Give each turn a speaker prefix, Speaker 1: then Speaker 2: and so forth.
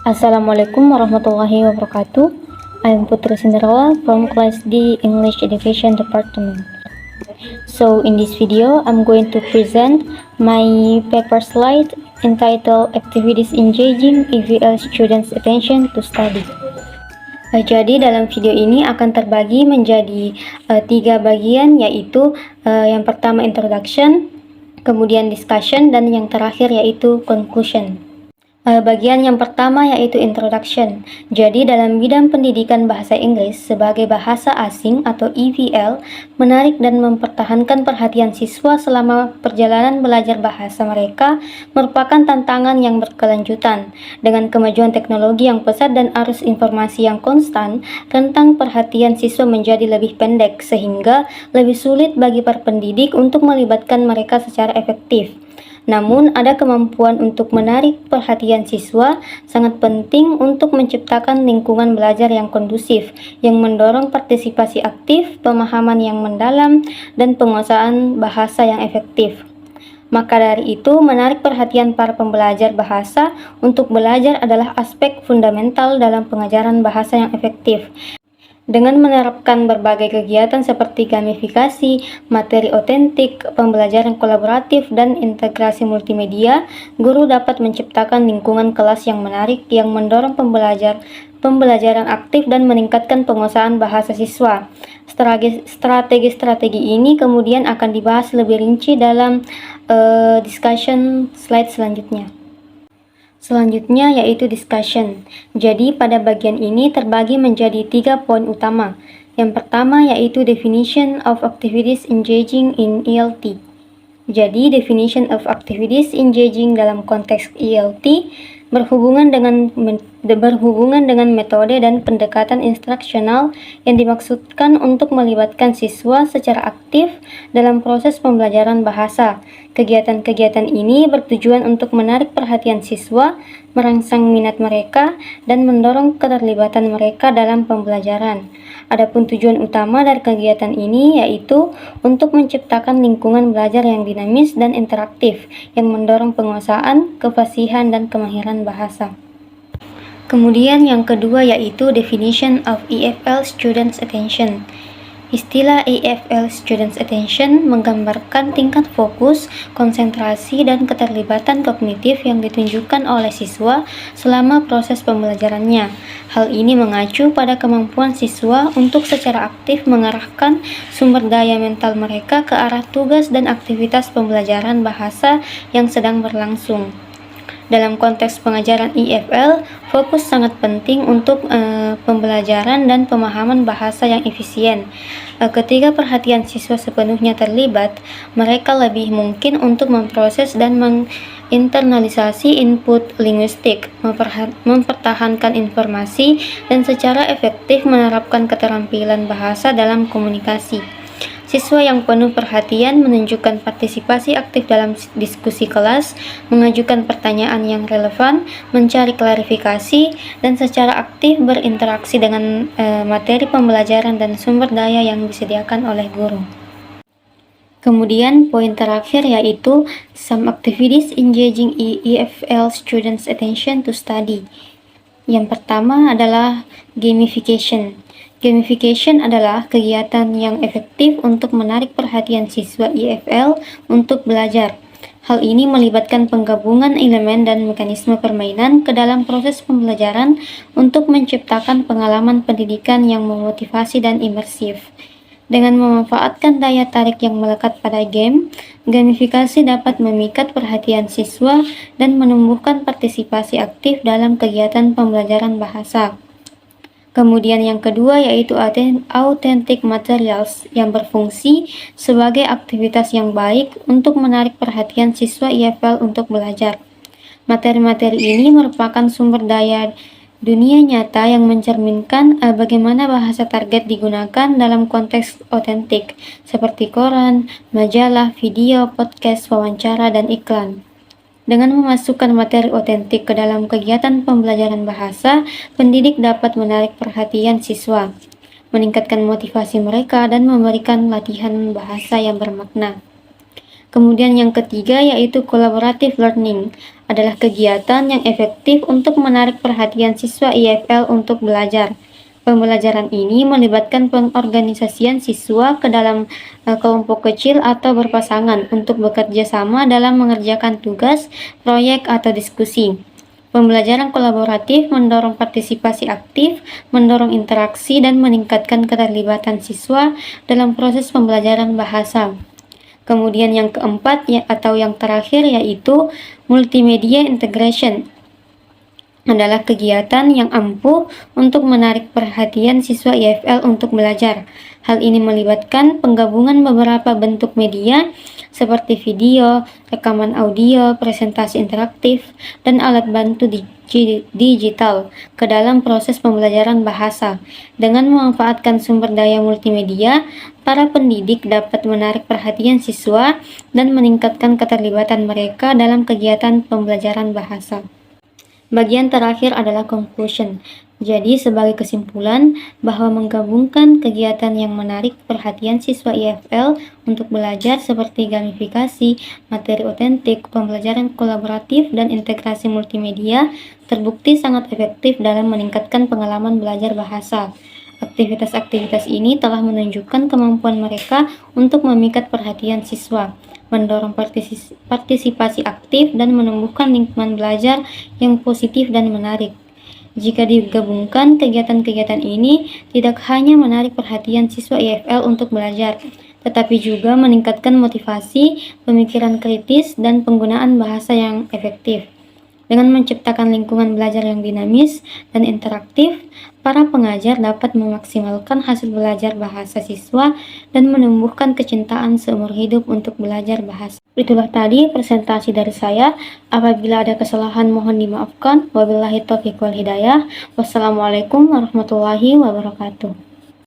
Speaker 1: Assalamualaikum warahmatullahi wabarakatuh. I am Putri Cinderella from Class D English Education Department. So in this video, I'm going to present my paper slide entitled Activities Engaging EVL Students' Attention to Study. Jadi dalam video ini akan terbagi menjadi 3 bagian, yaitu yang pertama introduction, kemudian discussion, dan yang terakhir yaitu conclusion. Bagian yang pertama yaitu introduction. Jadi dalam bidang pendidikan bahasa Inggris sebagai bahasa asing atau EVL menarik dan mempertahankan perhatian siswa selama perjalanan belajar bahasa mereka merupakan tantangan yang berkelanjutan. Dengan kemajuan teknologi yang pesat dan arus informasi yang konstan, rentang perhatian siswa menjadi lebih pendek sehingga lebih sulit bagi para pendidik untuk melibatkan mereka secara efektif. Namun, ada kemampuan untuk menarik perhatian siswa sangat penting untuk menciptakan lingkungan belajar yang kondusif, yang mendorong partisipasi aktif, pemahaman yang mendalam, dan penguasaan bahasa yang efektif. Maka dari itu, menarik perhatian para pembelajar bahasa untuk belajar adalah aspek fundamental dalam pengajaran bahasa yang efektif. Dengan menerapkan berbagai kegiatan seperti gamifikasi, materi otentik, pembelajaran kolaboratif, dan integrasi multimedia, guru dapat menciptakan lingkungan kelas yang menarik yang mendorong pembelajaran aktif dan meningkatkan penguasaan bahasa siswa. Strategi-strategi ini kemudian akan dibahas lebih rinci dalam discussion slide selanjutnya. Selanjutnya yaitu discussion. Jadi pada bagian ini terbagi menjadi 3 poin utama. Yang pertama yaitu definition of activities engaging in ELT. Jadi definition of activities engaging dalam konteks ELT berhubungan dengan metode dan pendekatan instruksional yang dimaksudkan untuk melibatkan siswa secara aktif dalam proses pembelajaran bahasa. Kegiatan-kegiatan ini bertujuan untuk menarik perhatian siswa, merangsang minat mereka, dan mendorong keterlibatan mereka dalam pembelajaran. Adapun tujuan utama dari kegiatan ini yaitu untuk menciptakan lingkungan belajar yang dinamis dan interaktif yang mendorong penguasaan, kefasihan, dan kemahiran bahasa. Kemudian yang kedua yaitu definition of EFL Students' Attention. Istilah EFL Students' Attention menggambarkan tingkat fokus, konsentrasi, dan keterlibatan kognitif yang ditunjukkan oleh siswa selama proses pembelajarannya. Hal ini mengacu pada kemampuan siswa untuk secara aktif mengarahkan sumber daya mental mereka ke arah tugas dan aktivitas pembelajaran bahasa yang sedang berlangsung. Dalam konteks pengajaran EFL, fokus sangat penting untuk pembelajaran dan pemahaman bahasa yang efisien. Ketika perhatian siswa sepenuhnya terlibat, mereka lebih mungkin untuk memproses dan menginternalisasi input linguistik, mempertahankan informasi, dan secara efektif menerapkan keterampilan bahasa dalam komunikasi. Siswa yang penuh perhatian menunjukkan partisipasi aktif dalam diskusi kelas, mengajukan pertanyaan yang relevan, mencari klarifikasi, dan secara aktif berinteraksi dengan materi pembelajaran dan sumber daya yang disediakan oleh guru. Kemudian poin terakhir yaitu some activities engaging EFL students' attention to study. Yang pertama adalah gamification. Gamification adalah kegiatan yang efektif untuk menarik perhatian siswa EFL untuk belajar. Hal ini melibatkan penggabungan elemen dan mekanisme permainan ke dalam proses pembelajaran untuk menciptakan pengalaman pendidikan yang memotivasi dan imersif. Dengan memanfaatkan daya tarik yang melekat pada game, gamifikasi dapat memikat perhatian siswa dan menumbuhkan partisipasi aktif dalam kegiatan pembelajaran bahasa. Kemudian yang kedua yaitu authentic materials yang berfungsi sebagai aktivitas yang baik untuk menarik perhatian siswa EFL untuk belajar. Materi-materi ini merupakan sumber daya dunia nyata yang mencerminkan bagaimana bahasa target digunakan dalam konteks otentik, seperti koran, majalah, video, podcast, wawancara, dan iklan. Dengan memasukkan materi otentik ke dalam kegiatan pembelajaran bahasa, pendidik dapat menarik perhatian siswa, meningkatkan motivasi mereka, dan memberikan latihan bahasa yang bermakna. Kemudian yang ketiga yaitu collaborative learning, adalah kegiatan yang efektif untuk menarik perhatian siswa IFL untuk belajar. Pembelajaran ini melibatkan pengorganisasian siswa ke dalam kelompok kecil atau berpasangan untuk bekerja sama dalam mengerjakan tugas, proyek, atau diskusi. Pembelajaran kolaboratif mendorong partisipasi aktif, mendorong interaksi, dan meningkatkan keterlibatan siswa dalam proses pembelajaran bahasa. Kemudian yang keempat atau yang terakhir yaitu multimedia integration, adalah kegiatan yang ampuh untuk menarik perhatian siswa IFL untuk belajar. Hal ini melibatkan penggabungan beberapa bentuk media seperti video, rekaman audio, presentasi interaktif, dan alat bantu digital ke dalam proses pembelajaran bahasa. Dengan memanfaatkan sumber daya multimedia, para pendidik dapat menarik perhatian siswa dan meningkatkan keterlibatan mereka dalam kegiatan pembelajaran bahasa. Bagian terakhir adalah conclusion. Jadi sebagai kesimpulan bahwa menggabungkan kegiatan yang menarik perhatian siswa IFL untuk belajar seperti gamifikasi, materi otentik, pembelajaran kolaboratif, dan integrasi multimedia terbukti sangat efektif dalam meningkatkan pengalaman belajar bahasa. Aktivitas-aktivitas ini telah menunjukkan kemampuan mereka untuk memikat perhatian siswa, mendorong partisipasi aktif, dan menumbuhkan lingkungan belajar yang positif dan menarik. Jika digabungkan, kegiatan-kegiatan ini tidak hanya menarik perhatian siswa IFL untuk belajar, tetapi juga meningkatkan motivasi, pemikiran kritis, dan penggunaan bahasa yang efektif. Dengan menciptakan lingkungan belajar yang dinamis dan interaktif, para pengajar dapat memaksimalkan hasil belajar bahasa siswa dan menumbuhkan kecintaan seumur hidup untuk belajar bahasa. Itulah tadi presentasi dari saya. Apabila ada kesalahan mohon dimaafkan. Wabillahi taufiq wal hidayah. Wassalamualaikum warahmatullahi wabarakatuh.